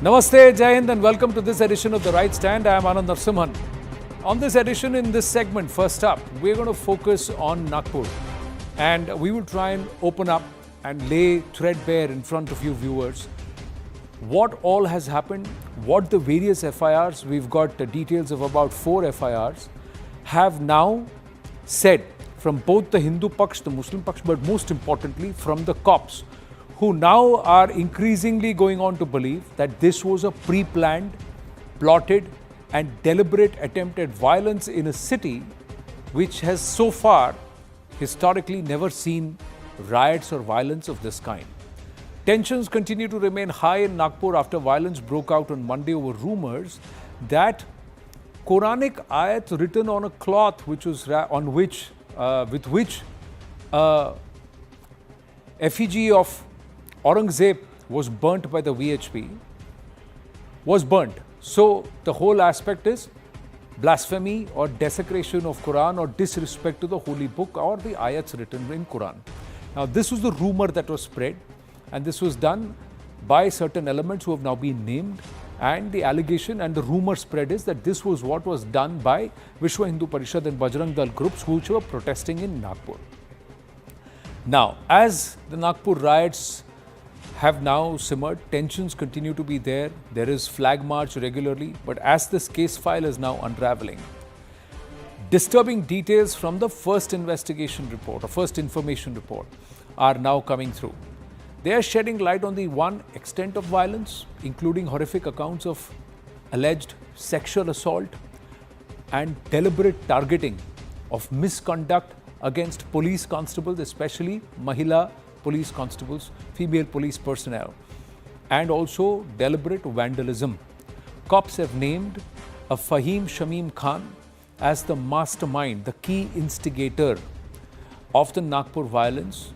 Namaste, Jai Hind, and welcome to this edition of The Right Stand. I am Anand Narsimhan. On this edition, in this segment, first up, we're going to focus on Nagpur. And we will try and open up and lay threadbare in front of you viewers what all has happened, what the various FIRs, we've got the details of about 4 FIRs, have now said from both the Hindu Paksh, the Muslim Paksh, but most importantly from the cops, who now are increasingly going on to believe that this was a pre-planned, plotted and deliberate attempt at violence in a city which has so far historically never seen riots or violence of this kind. Tensions continue to remain high in Nagpur after violence broke out on Monday over rumors that Quranic ayats written on a cloth with which effigy of Aurangzeb was burnt by the VHP, was burnt. So the whole aspect is blasphemy or desecration of Quran or disrespect to the holy book or the ayats written in Quran. Now this was the rumor that was spread, and this was done by certain elements who have now been named, and the allegation and the rumor spread is that this was what was done by Vishwa Hindu Parishad and Bajrang Dal groups which were protesting in Nagpur. Now, as the Nagpur riots have now simmered, tensions continue to be there. There is flag march regularly, but as this case file is now unraveling, disturbing details from the first investigation report or first information report are now coming through. They are shedding light on the extent of violence, including horrific accounts of alleged sexual assault and deliberate targeting of misconduct against police constables, especially Mahila police constables, female police personnel, and also deliberate vandalism. Cops have named a Faheem Shamim Khan as the mastermind, the key instigator of the Nagpur violence.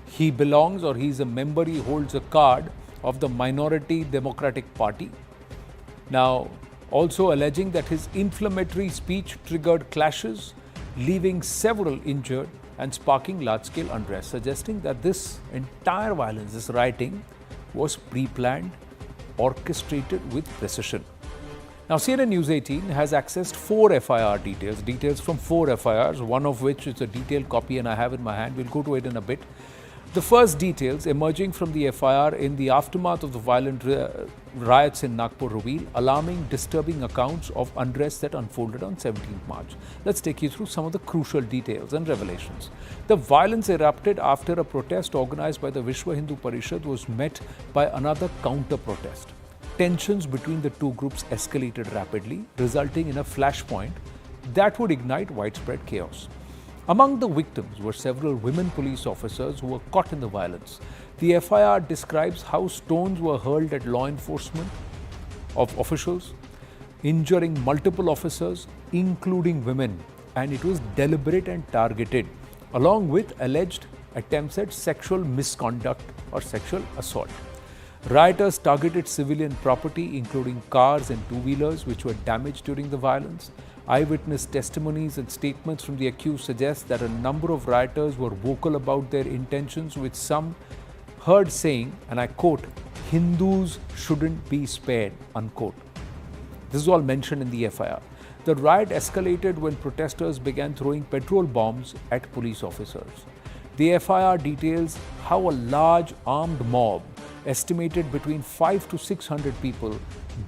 He belongs, or he is a member, he holds a card of the Minority Democratic Party. Now, also alleging that his inflammatory speech triggered clashes, leaving several injured and sparking large-scale unrest, suggesting that this entire violence, this rioting, was pre-planned, orchestrated with precision. Now, CNN News 18 has accessed 4 FIR details from 4 FIRs, one of which is a detailed copy and I have in my hand. We'll go to it in a bit. The first details emerging from the FIR in the aftermath of the violent riots in Nagpur reveal alarming, disturbing accounts of unrest that unfolded on 17th March. Let's take you through some of the crucial details and revelations. The violence erupted after a protest organized by the Vishwa Hindu Parishad was met by another counter-protest. Tensions between the two groups escalated rapidly, resulting in a flashpoint that would ignite widespread chaos. Among the victims were several women police officers who were caught in the violence. The FIR describes how stones were hurled at law enforcement officials, injuring multiple officers, including women, and it was deliberate and targeted, along with alleged attempts at sexual misconduct or sexual assault. Rioters targeted civilian property, including cars and two-wheelers, which were damaged during the violence. Eyewitness testimonies and statements from the accused suggest that a number of rioters were vocal about their intentions, with some heard saying, and I quote, "Hindus shouldn't be spared," unquote. This is all mentioned in the FIR. The riot escalated when protesters began throwing petrol bombs at police officers. The FIR details how a large armed mob, estimated between 500 to 600 people,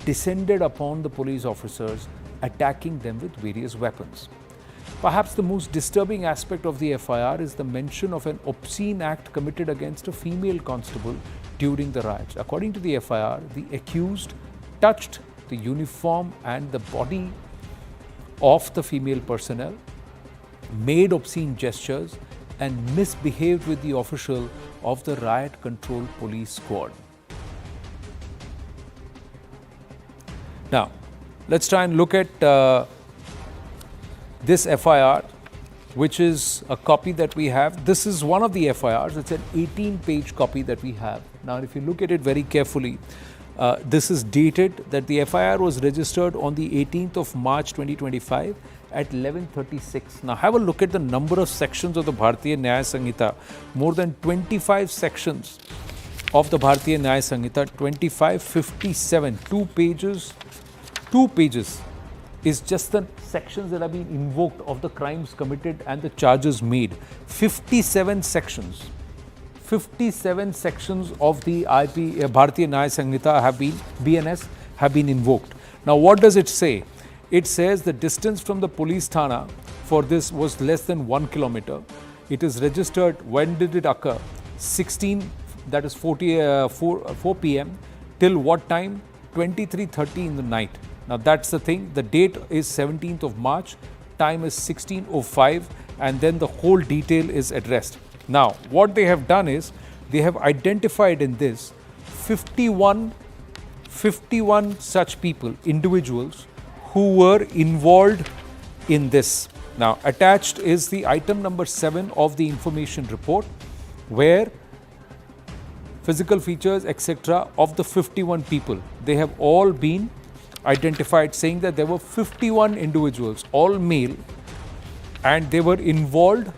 descended upon the police officers, attacking them with various weapons. Perhaps the most disturbing aspect of the FIR is the mention of an obscene act committed against a female constable during the riots. According to the FIR, the accused touched the uniform and the body of the female personnel, made obscene gestures, and misbehaved with the official of the riot control police squad. Now, let's try and look at this FIR, which is a copy that we have. This is one of the FIRs. It's an 18-page copy that we have. Now, if you look at it very carefully, this is dated that the FIR was registered on the 18th of March 2025 at 11:36. Now, have a look at the number of sections of the Bharatiya Nyaya Sanhita. More than 25 sections of the Bharatiya Nyaya Sanhita 2557, 2 pages is just the sections that have been invoked of the crimes committed and the charges made. 57 sections. 57 sections of the Bharatiya Nyaya Sanhita have been, BNS, have been invoked. Now, what does it say? It says the distance from the police thana for this was less than 1 kilometer. It is registered. When did it occur? 16, that is 4 p.m. till what time? 23:30 in the night. Now that's the thing. The date is 17th of March. Time is 16:05, and then the whole detail is addressed. Now, what they have done is they have identified in this 51 such people, individuals who were involved in this. Now, attached is the item number 7 of the information report, where physical features, etc. of the 51 people, they have all been identified, saying that there were 51 individuals, all male, and they were involved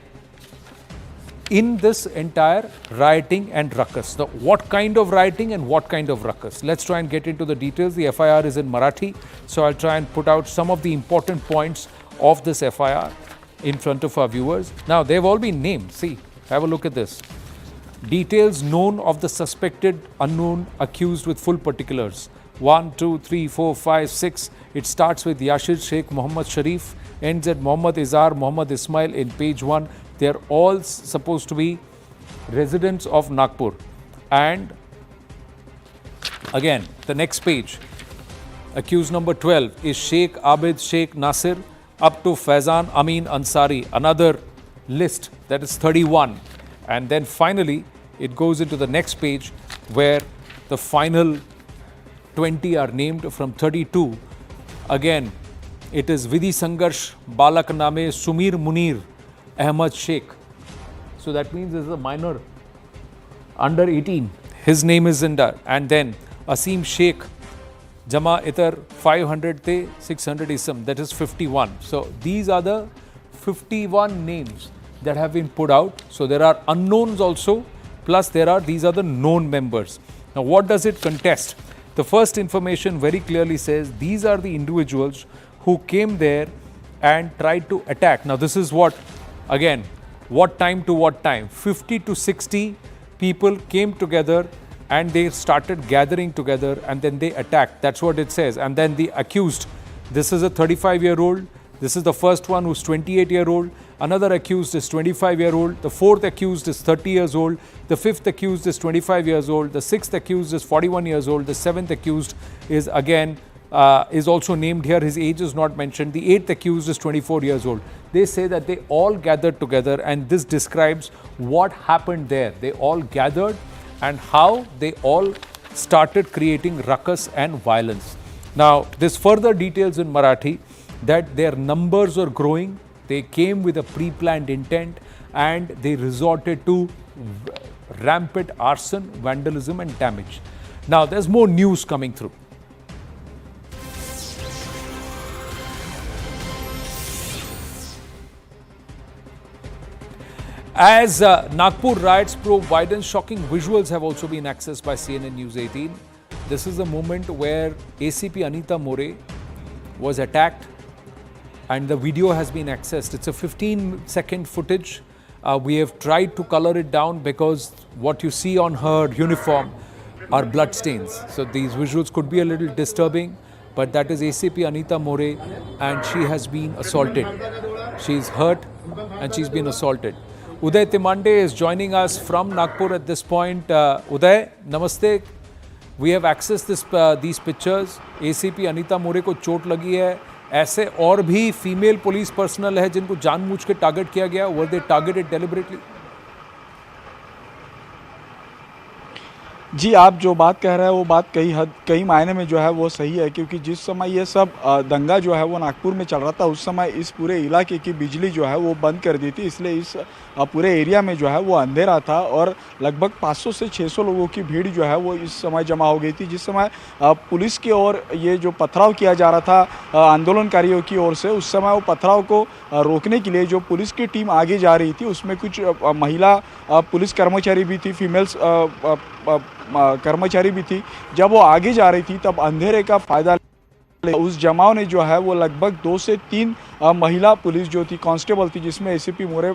in this entire rioting and ruckus. Now, what kind of rioting and what kind of ruckus? Let's try and get into the details. The FIR is in Marathi, so I'll try and put out some of the important points of this FIR in front of our viewers. Now, they've all been named. See, have a look at this. Details known of the suspected unknown accused with full particulars. 1, 2, 3, 4, 5, 6. It starts with Yashir Sheikh Muhammad Sharif, ends at Muhammad Izar, Muhammad Ismail in page 1. They are all supposed to be residents of Nagpur. And again, the next page, accused number 12 is Sheikh Abid Sheikh Nasir up to Faizan Amin Ansari, another list, that is 31. And then finally, it goes into the next page where the final 20 are named from 32. Again, it is Vidhi Sangarsh Balak Name Sumir Munir Ahmad Sheikh. So that means this is a minor under 18. His name is in there. And then Asim Sheikh Jama Itar 500 te 600 ism, that is 51. So these are the 51 names that have been put out. So there are unknowns also, plus these are the known members. Now, what does it contest? The first information very clearly says these are the individuals who came there and tried to attack. Now, this is what, again, what time to what time? 50 to 60 people came together and they started gathering together and then they attacked. That's what it says. And then the accused, this is a 35-year-old. This is the first one who's 28-year-old. Another accused is 25-year-old. The fourth accused is 30 years old. The fifth accused is 25 years old. The sixth accused is 41 years old. The seventh accused is again is also named here. His age is not mentioned. The eighth accused is 24 years old. They say that they all gathered together, and this describes what happened there. They all gathered and how they all started creating ruckus and violence. Now, this further details in Marathi that their numbers are growing. They came with a pre-planned intent and they resorted to rampant arson, vandalism and damage. Now, there's more news coming through. As Nagpur riots probe violence, shocking visuals have also been accessed by CNN News 18. This is the moment where ACP Anita More was attacked and the video has been accessed. It's a 15-second footage. We have tried to color it down because what you see on her uniform are blood stains. So these visuals could be a little disturbing, but that is ACP Anita More and she has been assaulted. She's hurt and she's been assaulted. Uday Timande is joining us from Nagpur at this point. Uday, namaste. We have accessed these pictures. ACP Anita More को चोट लगी है. ऐसे और भी female police personal है जिनको जानबूझ के टारगेट किया गया. Were they targeted deliberately? जी, आप जो बात कह रहे हैं वो बात कई मायने में जो है वो सही है, क्योंकि जिस समय ये सब दंगा जो है वो नागपुर में चल रहा था उस समय इस पूरे इलाके की बिजली जो है वो बंद कर दी थी, इसलिए इस पूरे एरिया में जो है वो अंधेरा था और लगभग 500 से 600 लोगों की भीड़ जो है वो इस समय जमा हो गई थी। जिस समय पुलिस की ओर ये जो पथराव किया जा रहा था आंदोलनकारियों की ओर से, उस समय वो पथराव को रोकने के लिए जो पुलिस की टीम आगे जा रही थी उसमें कुछ महिला पुलिस कर्मचारी भी थी, फीमेल्स कर्मचारी भी थी। जब वो आगे जा रही थी तब अंधेरे का फ़ायदा उस जमाव ने जो है वो लगभग 2 से 3 महिला पुलिस जो थी, कांस्टेबल थी, जिसमें एसीपी मोरे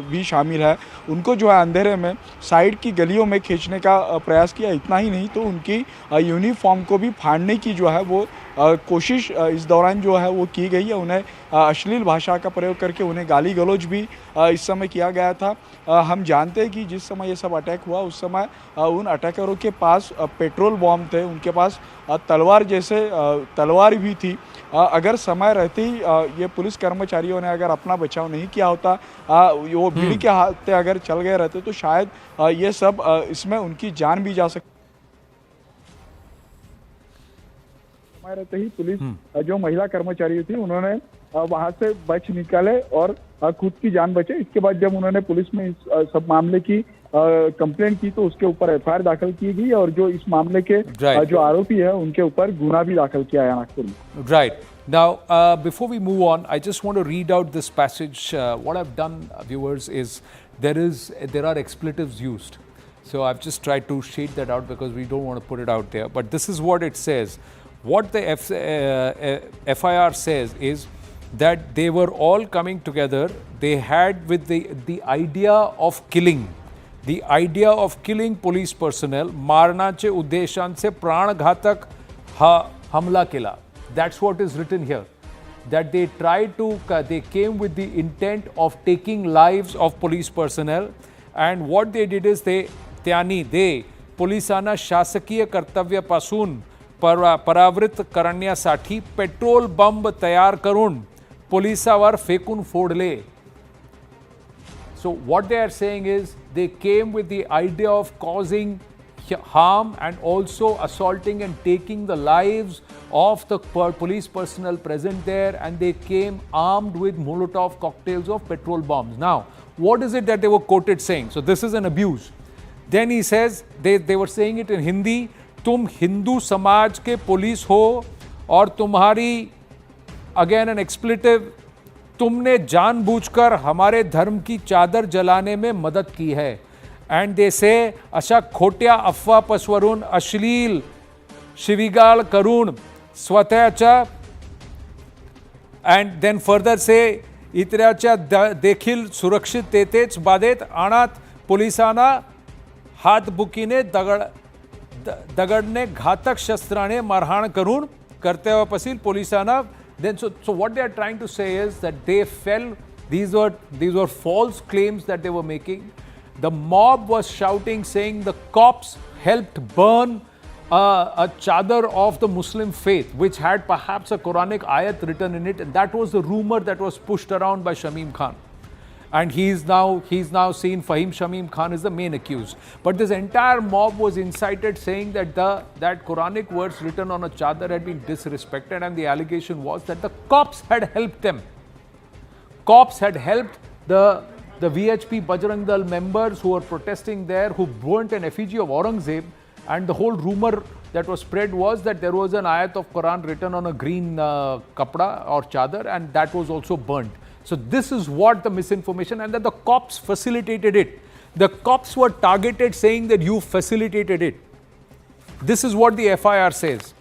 भी शामिल है, उनको जो है अंधेरे में साइड की गलियों में खींचने का प्रयास किया। इतना ही नहीं तो उनकी यूनिफॉर्म को भी फाड़ने की जो है वो कोशिश इस दौरान जो है वो की गई है। उन्हें अश्लील भाषा का प्रयोग करके उन्हें गाली गलौज भी इस समय किया गया था। हम जानते हैं कि जिस समय ये सब अटैक हुआ उस समय उन अटैकरों के पास पेट्रोल बॉम्ब थे, उनके पास तलवार जैसे तलवार भी थी। अगर समय रहते ही ये पुलिस कर्मचारियों ने अगर अपना बचाव नहीं किया होता, वो भीड़ के हाथ अगर चल गए रहते तो शायद ये सब इसमें उनकी जान भी जा सकती। समय रहते ही पुलिस जो महिला कर्मचारी थी उन्होंने वहां से बच निकाले और खुद की जान बचे। इसके बाद जब उन्होंने पुलिस में इस सब मामले की कंप्लेंट की तो उसके ऊपर एफआईआर दाखिल की गई और जो इस मामले के जो आरोपी है उनके ऊपर गुना भी दाखिल किया है नागपुर में। Right. Now, before we move on, I just want to read out this passage. What I've done, viewers, is there are expletives used. So I've just tried to shade that out because we don't want to put it out there. But this is what it says. What the FIR says is that they were all coming together. They had with the idea of killing. The idea of killing police personnel, मारनाचे उद्देशांचे प्राणघातक हमला केला. That's what is written here. That they tried to, they came with the intent of taking lives of police personnel, and what they did is they पोलिसांना शासकीय कर्तव्यापासून परावृत्त करण्यासाठी petrol बंब तयार करून पोलिसावर फेकून फोडले. So what they are saying is they came with the idea of causing harm and also assaulting and taking the lives of the police personnel present there, and they came armed with Molotov cocktails of petrol bombs. Now, what is it that they were quoted saying? So this is an abuse. Then he says, they were saying it in Hindi, तुम हिंदू समाज के police हो और तुम्हारी, again an एक्सप्लेटिव, तुमने जानबूझकर हमारे धर्म की चादर जलाने में मदद की है. एंड दे से अशा खोट्या अफवा पसरवून अश्लील शिवीगाळ करून स्वतःच्या, अँड देन फर्दर से इतरांच्या देखील सुरक्षिततेच बाधेत आणत पोलिसांना हातबुकीने दगडने घातक शस्त्राने मारहाण करून कर्तव्यापासून पोलिसांना. Then so what they are trying to say is that they fell, these were false claims that they were making. The mob was shouting, saying the cops helped burn a chadar of the Muslim faith, which had perhaps a Quranic ayat written in it, and that was the rumor that was pushed around by Shamim Khan. And he's now seen Faheem Shamim Khan is the main accused. But this entire mob was incited, saying that that Quranic words written on a chadar had been disrespected, and the allegation was that the cops had helped them. Cops had helped the VHP Bajrang Dal members who were protesting there, who burnt an effigy of Aurangzeb, and the whole rumor that was spread was that there was an ayat of Quran written on a green kapda or chadar, and that was also burnt. So this is what the misinformation, and that the cops facilitated it. The cops were targeted, saying that you facilitated it. This is what the FIR says.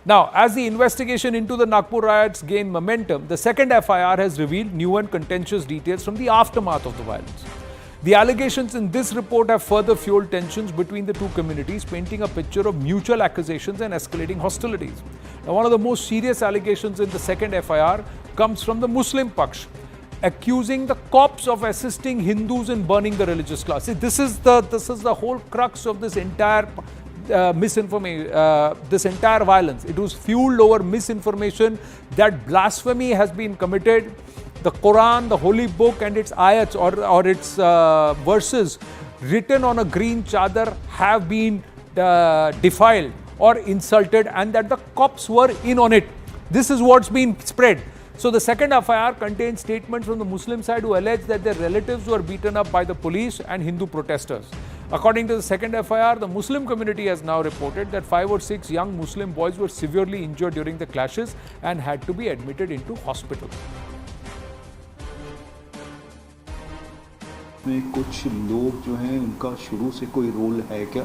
Now, as the investigation into the Nagpur riots gained momentum, the second FIR has revealed new and contentious details from the aftermath of the violence. The allegations in this report have further fueled tensions between the two communities, painting a picture of mutual accusations and escalating hostilities. Now, one of the most serious allegations in the second FIR comes from the Muslim Paksh, accusing the cops of assisting Hindus in burning the religious class. See, this is the whole crux of this entire misinformation, this entire violence. It was fueled over misinformation that blasphemy has been committed. The Quran, the holy book, and its ayats or its verses written on a green chadar have been defiled or insulted, and that the cops were in on it. This is what's been spread. So the second FIR contains statements from the Muslim side who allege that their relatives were beaten up by the police and Hindu protesters. According to the second FIR, the Muslim community has now reported that 5 or 6 young Muslim boys were severely injured during the clashes and had to be admitted into hospital. में कुछ लोग जो हैं उनका शुरू से कोई role है क्या,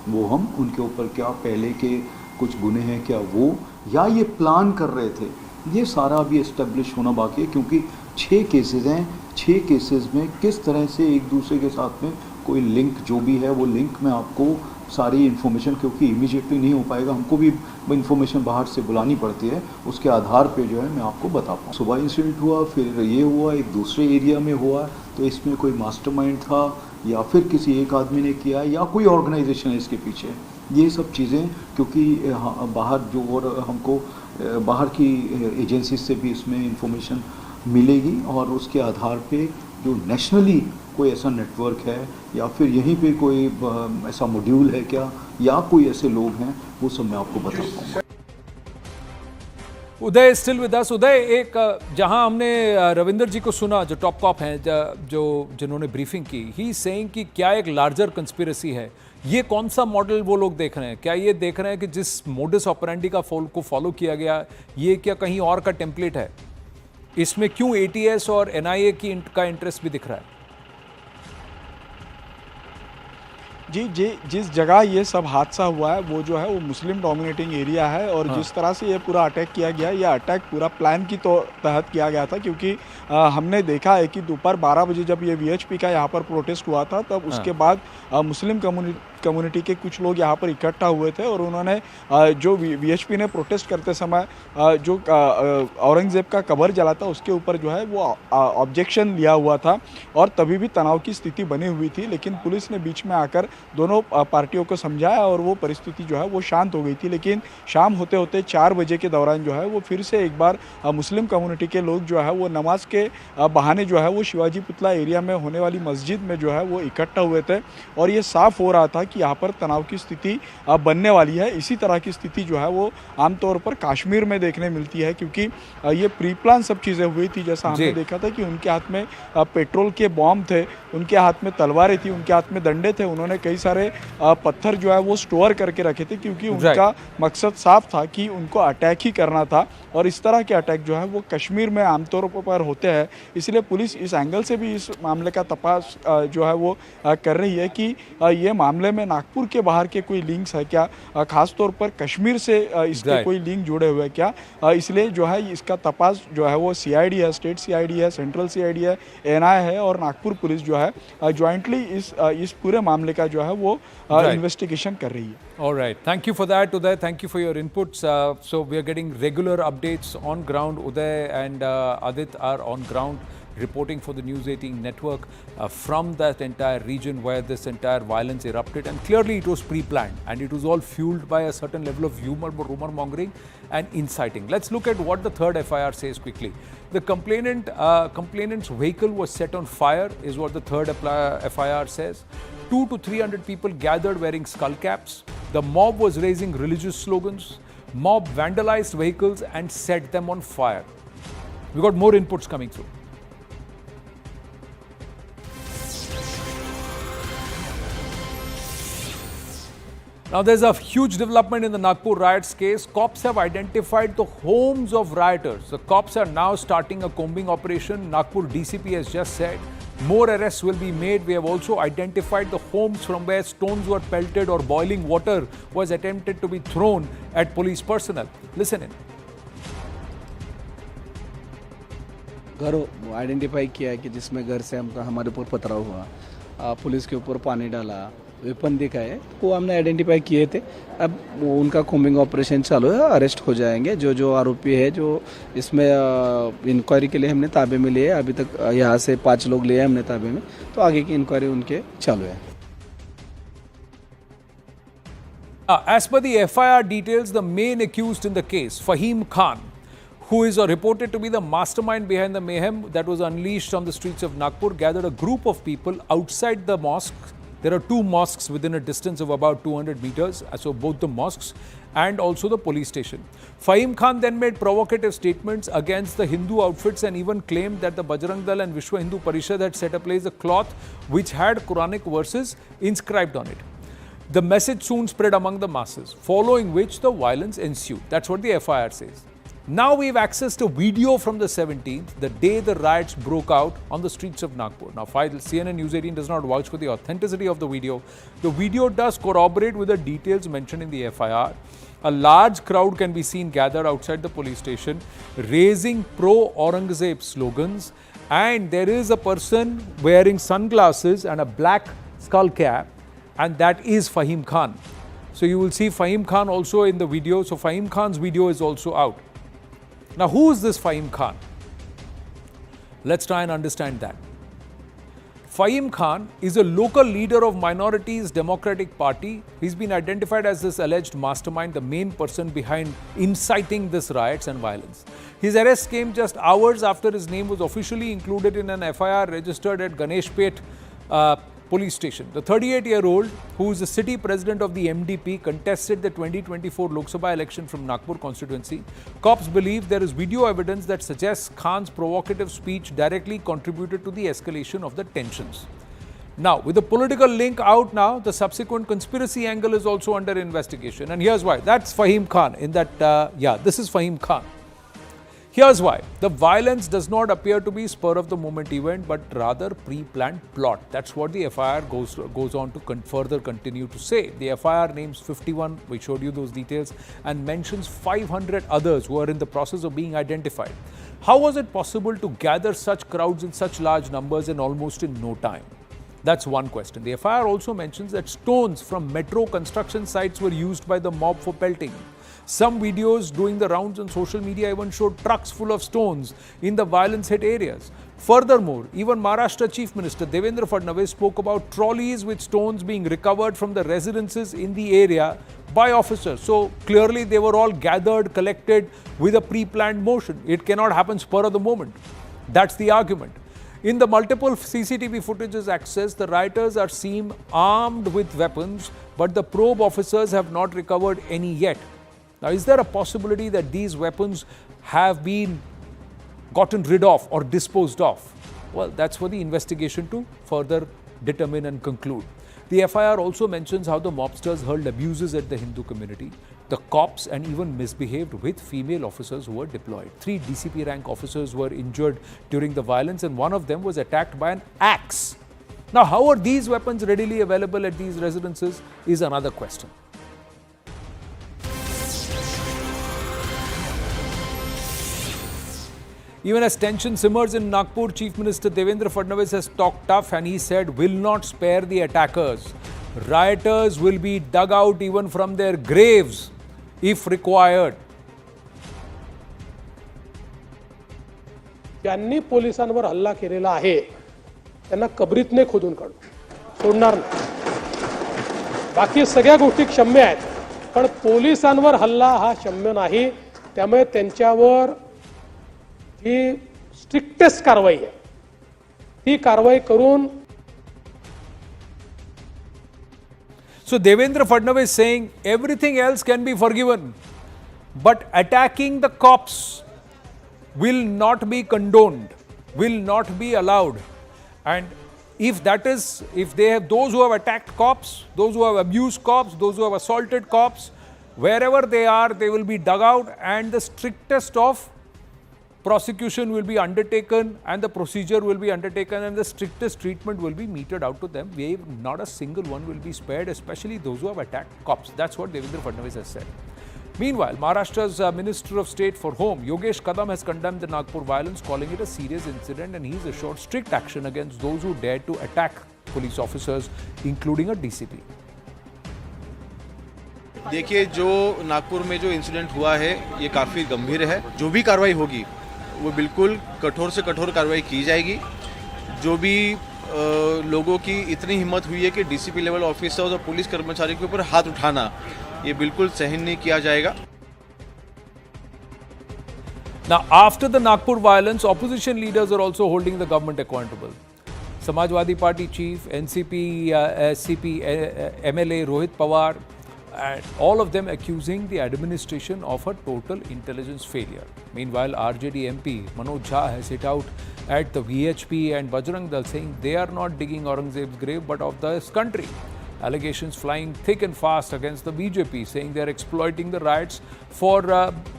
वो हम उनके ऊपर क्या पहले के कुछ गुने हैं क्या वो, या ये प्लान कर रहे थे, ये सारा अभी इस्टेब्लिश होना बाकी है। क्योंकि 6 केसेस हैं, 6 केसेस में किस तरह से एक दूसरे के साथ में कोई लिंक जो भी है वो लिंक में आपको सारी इन्फॉर्मेशन, क्योंकि इमीडिएटली नहीं हो पाएगा, हमको भी इन्फॉर्मेशन बाहर से बुलानी पड़ती है, उसके आधार पे जो है मैं आपको बता पाऊँ। सुबह इंसिडेंट हुआ, फिर ये हुआ, एक दूसरे एरिया में हुआ, तो इसमें कोई मास्टरमाइंड था या फिर किसी एक आदमी ने किया या कोई ऑर्गेनाइजेशन है इसके पीछे, ये सब चीज़ें। क्योंकि बाहर जो और हमको बाहर की एजेंसी से भी इसमें इंफॉर्मेशन मिलेगी और उसके आधार पे जो नेशनली कोई ऐसा नेटवर्क है या फिर यहीं पे कोई ऐसा मॉड्यूल है क्या या कोई ऐसे लोग हैं, वो सब मैं आपको बता पाऊँगा। उदय स्टिल विद अस। उदय, एक जहां हमने रविंदर जी को सुना जो टॉप कॉप हैं, जो जिन्होंने ब्रीफिंग की, ही सेइंग कि क्या एक लार्जर कंस्पिरेसी है। ये कौन सा मॉडल वो लोग देख रहे हैं? क्या ये देख रहे हैं कि जिस मोडस ऑपरेंडी को फॉलो किया गया, ये क्या कहीं और का टेम्पलेट है? इसमें क्यों एटीएस और एनआईए का इंटरेस्ट भी दिख रहा है? जी जिस जगह ये सब हादसा हुआ है वो जो है वो मुस्लिम डोमिनेटिंग एरिया है, और जिस तरह से ये पूरा अटैक किया गया, ये अटैक पूरा प्लान की तहत किया गया था। क्योंकि हमने देखा है कि दोपहर 12 बजे जब ये वीएचपी का यहाँ पर प्रोटेस्ट हुआ था, तब उसके बाद मुस्लिम कम्युनिटी के कुछ लोग यहाँ पर इकट्ठा हुए थे और उन्होंने जो वीएचपी ने प्रोटेस्ट करते समय जो औरंगज़ेब का कब्र जला था उसके ऊपर जो है वो ऑब्जेक्शन लिया हुआ था, और तभी भी तनाव की स्थिति बनी हुई थी। लेकिन पुलिस ने बीच में आकर दोनों पार्टियों को समझाया और वो परिस्थिति जो है वो शांत हो गई थी। लेकिन शाम होते होते 4 बजे के दौरान जो है वो फिर से एक बार मुस्लिम कम्युनिटी के लोग जो है वो नमाज के बहाने जो है वो शिवाजी पुतला एरिया में होने वाली मस्जिद में जो है वो इकट्ठा हुए थे, और ये साफ हो रहा था कि यहाँ पर तनाव की स्थिति बनने वाली है। इसी तरह की स्थिति जो है वो आमतौर पर कश्मीर में देखने मिलती है, क्योंकि ये प्री प्लान सब चीज़ें हुई थी। जैसा हमने देखा था कि उनके हाथ में पेट्रोल के बॉम्ब थे, उनके हाथ में तलवारें थी, उनके हाथ में डंडे थे, उन्होंने कई सारे पत्थर जो है वो स्टोर करके रखे थे, क्योंकि उनका मकसद साफ था कि उनको अटैक ही करना था। और इस तरह के अटैक जो है वो कश्मीर में आमतौर पर होते हैं, इसलिए पुलिस इस एंगल से भी इस मामले का तपास जो है वो कर रही है कि ये मामले में नागपुर के बाहर के कोई लिंक्स है क्या, खास तौर पर कश्मीर से इसके कोई लिंक जुड़े हुए क्या। इसलिए जो है इसका तपास जो है वो सीआईडी है, स्टेट सीआईडी है, सेंट्रल सीआईडी है, एनआई है और नागपुर पुलिस जो है ज्वाइंटली इस पूरे मामले का जो है वो इन्वेस्टिगेशन कर रही है। All right. Thank you for that, Uday. Thank you for your inputs. So we are getting regular updates on ground. Uday and Adit are on ground reporting for the News 18 network from that entire region where this entire violence erupted. And clearly it was pre-planned and it was all fueled by a certain level of rumor mongering and inciting. Let's look at what the third FIR says quickly. The complainant's vehicle was set on fire is what the third FIR says. 200 to 300 people gathered wearing skull caps. The mob was raising religious slogans. Mob vandalized vehicles and set them on fire. We got more inputs coming through. Now there's a huge development in the Nagpur riots case. Cops have identified the homes of rioters. The cops are now starting a combing operation. Nagpur DCP has just said more arrests will be made. We have also identified the homes from where stones were pelted or boiling water was attempted to be thrown at police personnel. Listen in. घर identify किया है कि जिसमें घर से हमारे ऊपर पथराव हुआ, पुलिस के ऊपर पानी डाला, वेपन दिखाए, वो हमने आइडेंटिफाई किए थे। अब उनका कोम्बिंग ऑपरेशन चालू है, अरेस्ट हो जाएंगे जो आरोपी है, जो इसमें इंक्वायरी के लिए हमने ताबे में लिए। अभी तक यहाँ से 5 लोग लिए हमने ताबे में, तो आगे की इंक्वायरी उनके चालू है। As per the FIR details, the main accused in the case, Faheem Khan, who is reported to be the mastermind behind the mayhem that was unleashed on the streets of Nagpur, gathered a group of people outside the mosque. There are 2 mosques within a distance of about 200 meters, so both the mosques and also the police station. Faheem Khan then made provocative statements against the Hindu outfits and even claimed that the Bajrang Dal and Vishwa Hindu Parishad had set ablaze a cloth which had Quranic verses inscribed on it. The message soon spread among the masses, following which the violence ensued. That's what the FIR says. Now we've accessed a video from the 17th, the day the riots broke out on the streets of Nagpur. Now, CNN News 18 does not vouch for the authenticity of the video. The video does corroborate with the details mentioned in the FIR. A large crowd can be seen gathered outside the police station, raising pro-Aurangzeb slogans, and there is a person wearing sunglasses and a black skull cap, and that is Faheem Khan. So you will see Faheem Khan also in the video. So Faheem Khan's video is also out. Now, who is this Faheem Khan? Let's try and understand that. Faheem Khan is a local leader of Minorities Democratic Party. He's been identified as this alleged mastermind, the main person behind inciting this riots and violence. His arrest came just hours after his name was officially included in an FIR registered at Ganeshpet police station. The 38-year-old, who is the city president of the MDP, contested the 2024 Lok Sabha election from Nagpur constituency. Cops believe there is video evidence that suggests Khan's provocative speech directly contributed to the escalation of the tensions. Now, with the political link out now, the subsequent conspiracy angle is also under investigation. And here's why. That's Faheem Khan in that, this is Faheem Khan. Here's why. The violence does not appear to be spur-of-the-moment event, but rather pre-planned plot. That's what the FIR goes on to further continue to say. The FIR names 51, we showed you those details, and mentions 500 others who are in the process of being identified. How was it possible to gather such crowds in such large numbers and almost in no time? That's one question. The FIR also mentions that stones from metro construction sites were used by the mob for pelting. Some videos doing the rounds on social media even showed trucks full of stones in the violence-hit areas. Furthermore, even Maharashtra Chief Minister Devendra Fadnavis spoke about trolleys with stones being recovered from the residences in the area by officers. So clearly they were all gathered, collected with a pre-planned motion. It cannot happen spur of the moment. That's the argument. In the multiple CCTV footages accessed, the rioters are seen armed with weapons, but the probe officers have not recovered any yet. Now, is there a possibility that these weapons have been gotten rid of or disposed of? Well, that's for the investigation to further determine and conclude. The FIR also mentions how the mobsters hurled abuses at the Hindu community, the cops, and even misbehaved with female officers who were deployed. 3 DCP rank officers were injured during the violence, and one of them was attacked by an axe. Now, how are these weapons readily available at these residences is another question. Even as tension simmers in Nagpur, Chief Minister Devendra Fadnavis has talked tough and he said will not spare the attackers. Rioters will be dug out even from their graves if required. ज्यांनी पोलिसांवर हल्ला केलेला आहे त्यांना कबरीतने खोदून काढू, सोडणार नाही. बाकी सगळ्या गोष्टी क्षम्य आहेत, पण पोलिसांवर हल्ला हा क्षम्य नाही. त्यामुळे त्यांच्यावर ही स्ट्रिक्टेस्ट कारवाई आहे, ती कारवाई करून. So Devendra Fadnavis saying everything else can be forgiven, but attacking the cops will not be condoned, will not be allowed. And if they have those who have attacked cops, those who have abused cops, those who have assaulted cops, wherever they are, they will be dug out, and the strictest of prosecution will be undertaken and the procedure will be undertaken and the strictest treatment will be meted out to them. Not a single one will be spared, especially those who have attacked cops. That's what Devendra Fadnavis has said. Meanwhile, Maharashtra's Minister of State for Home, Yogesh Kadam, has condemned the Nagpur violence, calling it a serious incident, and he's assured strict action against those who dared to attack police officers, including a DCP. देखिए, जो नागपुर में जो incident हुआ है ये काफ़ी गंभीर है. जो भी कार्रवाई होगी वो बिल्कुल कठोर से कठोर कार्रवाई की जाएगी. जो भी लोगों की इतनी हिम्मत हुई है कि डीसीपी लेवल ऑफिसर्स और पुलिस कर्मचारियों के ऊपर हाथ उठाना, ये बिल्कुल सहन नहीं किया जाएगा. Now, after the Nagpur violence, opposition leaders are also holding the government accountable. Samajwadi Party chief, NCP, SCP, MLA Rohit Pawar, and all of them accusing the administration of a total intelligence failure. Meanwhile, RJD MP Manoj Jha has hit out at the VHP and Bajrang Dal, saying they are not digging Aurangzeb's grave but of this country. Allegations flying thick and fast against the BJP, saying they are exploiting the riots for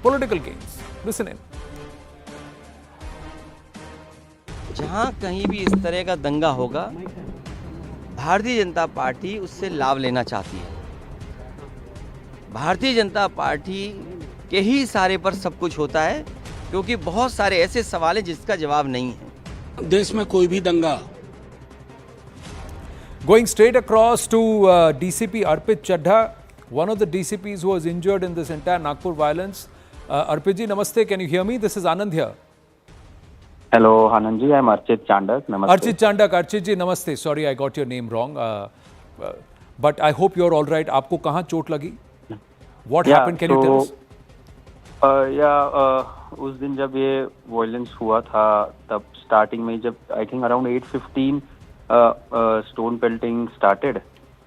political gains. Listen in. जहां कहीं भी इस तरह का दंगा होगा, Bharatiya Janata party उससे लाभ लेना चाहती है। भारतीय जनता पार्टी के ही इशारे पर सब कुछ होता है, क्योंकि बहुत सारे ऐसे सवाल हैं जिसका जवाब नहीं है। देश में कोई भी दंगा Going straight across to DCP Arpit Chadha, one of the DCPs who was injured in this entire Nagpur violence. Arpit ji, namaste. Can you hear me? This is Anand here. Hello, Anand ji. I'm Archit Chandak. Namaste. Archit Chandak, Archit ji, namaste. Sorry, I got your name wrong. But I hope you're all right. आपको कहाँ चोट लगी? What happened? Can you tell us? उस दिन जब ये violence हुआ था, तब स्टार्टिंग में जब I think around 8:15 stone pelting started,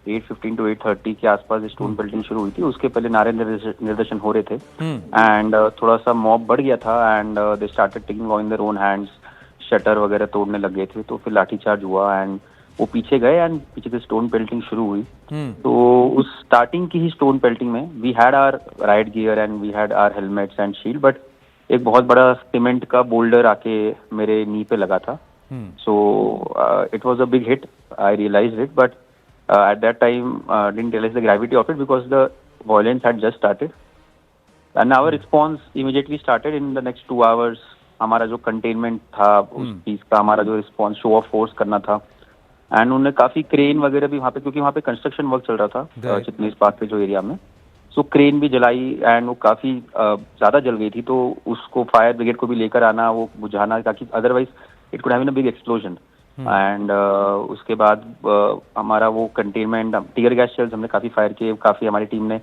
8:15 to 8:30 के आसपास स्टोन पेल्टिंग शुरू हुई थी। उसके पहले नारे निर्देशन हो रहे थे एंड थोड़ा सा मॉब बढ़ गया था and they started taking law in their own hands, shutter वगैरह तोड़ने लग गए थे। तो फिर लाठीचार्ज हुआ एंड वो पीछे गए एंड पीछे से स्टोन पेल्टिंग शुरू हुई। तो उस स्टार्टिंग की ही स्टोन पेल्टिंग में we had our right gear and we had our helmets and shield, but एक बहुत बड़ा सीमेंट का बोल्डर आके मेरे नी पे लगा था। So it was a big hit. I realized it, but at that time didn't realize the gravity of it because the violence had just started. And our response immediately started in the next 2 hours. हमारा जो containment था उस चीज का, हमारा जो response show of force करना था, एंड उन्होंने काफी क्रेन वगैरह भी वहाँ पे, क्योंकि वहाँ पे कंस्ट्रक्शन वर्क चल रहा था चितनीस पार्क के जो एरिया में, सो क्रेन भी जलाई एंड वो काफी ज्यादा जल गई थी। तो उसको फायर ब्रिगेड को भी लेकर आना, वो बुझाना, ताकि otherwise it could have been a big explosion. And उसके बाद हमारा वो कंटेनमेंट, टीयर गैस शेल्स हमने काफी फायर किए। काफी हमारी टीम ने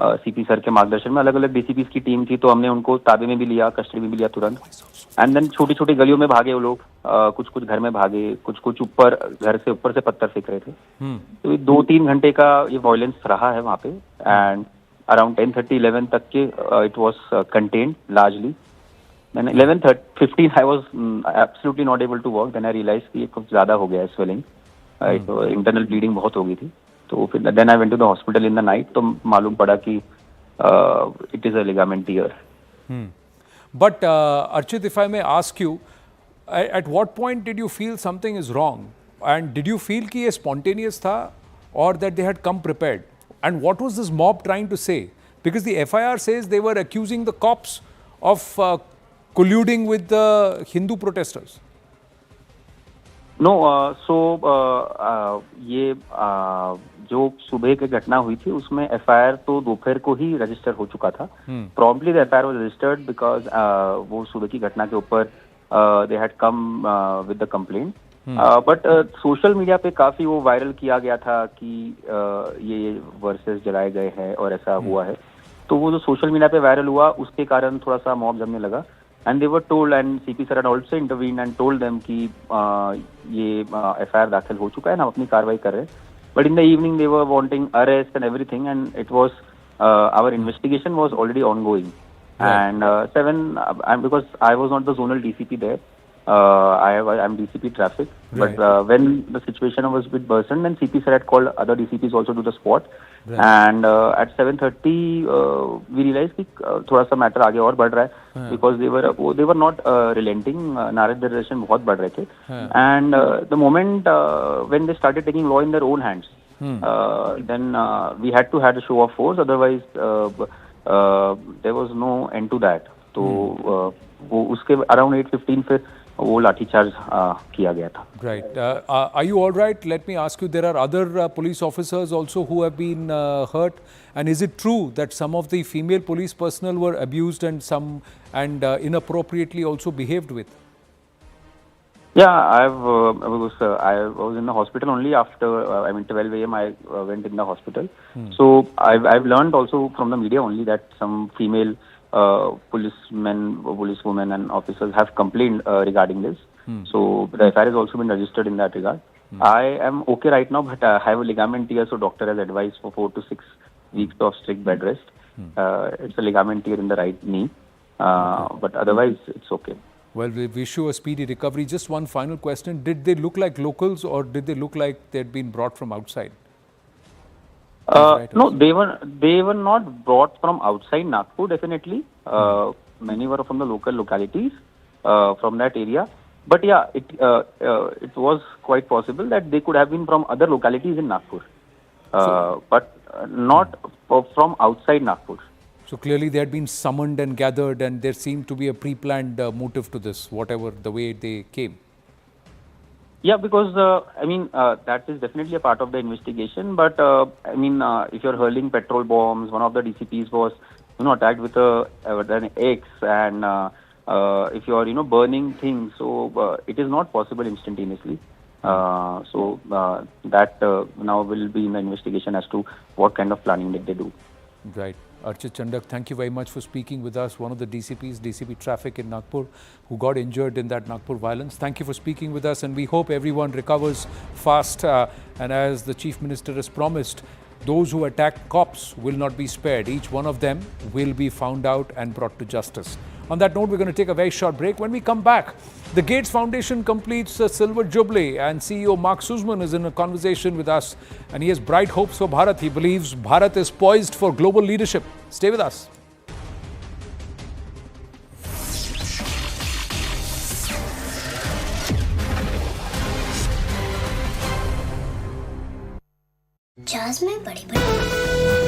सीपी सर के मार्गदर्शन में, अलग अलग डीसीपीस की टीम थी, तो हमने उनको ताबे में भी लिया, कस्टडी में भी लिया तुरंत। एंड देन छोटी छोटी गलियों में भागे वो लोग, कुछ कुछ घर में भागे, कुछ कुछ ऊपर, घर से ऊपर से पत्थर फेंक रहे थे। तो ये 2-3 घंटे का ये वायलेंस रहा है वहाँ पे एंड अराउंड 10:30-11 तक के it was contained largely. Then 11:15 I was absolutely not able to walk. Then I realized कि ये कुछ ज़्यादा हो गया है swelling, इंटरनल ब्लीडिंग बहुत हो गई थी। तो फिर then I went to the hospital in the night, तो मालूम पड़ा कि it is a ligament tear. But Archit, if I may ask you, at what point did you feel something is wrong? And did you feel कि ये spontaneous था or that they had come prepared? And what was this mob trying to say? Because the FIR says they were accusing the cops of colluding with the Hindu protesters. No, ये जो सुबह की घटना हुई थी उसमें FIR तो दोपहर को ही रजिस्टर हो चुका था। Promptly the FIR was registered because वो सुबह की घटना के ऊपर they had come with the complaint. But social media पे काफी वो वायरल किया गया था कि ये वर्सेस जलाए गए हैं और ऐसा हुआ है। तो वो जो सोशल मीडिया पे वायरल हुआ उसके कारण थोड़ा सा मॉब जमने लगा and they were told and CP sir had also intervene and told them कि ये एफआईआर दाखिल हो चुका है ना, हम अपनी कार्रवाई कर रहे हैं। But in the evening they were wanting arrest and everything and it was our investigation was already ongoing and 7 because I was not the zonal DCP there. I'm DCP traffic, but when the situation was a bit worsened, then CP sir had called other DCPs also to the spot, and at 7:30 we realized कि थोड़ा सा matter आगे और बढ़ रहा है because they were not relenting, नारेदिशन बहुत बढ़ रहे थे, and the moment when they started taking law in their own hands, then we had to have a show of force, otherwise there was no end to that. तो वो उसके around 8:15 पे वो लाठीचार्ज किया गया था। Right. Are you all right? Let me ask you, there are other police officers also who have been hurt, and is it true that some of the female police personnel were abused and inappropriately also behaved with? Yeah, I was in the hospital only after 12 a.m. I went in the hospital. So I've learned also from the media only that some female policemen, policewomen and officers have complained regarding this. So the FIR has also been registered in that regard. I am okay right now, but I have a ligament tear, so doctor has advised for 4 to 6 weeks of strict bed rest. It's a ligament tear in the right knee, but otherwise it's okay. Well, we wish you a speedy recovery. Just one final question. Did they look like locals or did they look like they had been brought from outside? No, they were not brought from outside Nagpur, definitely. many were from the local localities from that area. But yeah, it was quite possible that they could have been from other localities in Nagpur, but not from outside Nagpur. So clearly they had been summoned and gathered, and there seemed to be a pre-planned motive to this, whatever the way they came. Yeah, because that is definitely a part of the investigation. But if you're hurling petrol bombs, one of the DCPs was attacked with an axe, and if you're burning things, so it is not possible instantaneously. So that now will be in the investigation as to what kind of planning did they do. Right. Archit Chandak, thank you very much for speaking with us, one of the DCPs, DCP Traffic in Nagpur, who got injured in that Nagpur violence. Thank you for speaking with us, and we hope everyone recovers fast. And as the Chief Minister has promised, those who attack cops will not be spared. Each one of them will be found out and brought to justice. On that note, we're going to take a very short break. When we come back, the Gates Foundation completes a silver jubilee, and CEO Mark Sussman is in a conversation with us, and he has bright hopes for Bharat. He believes Bharat is poised for global leadership. Stay with us. जहाज में बड़ी बड़ी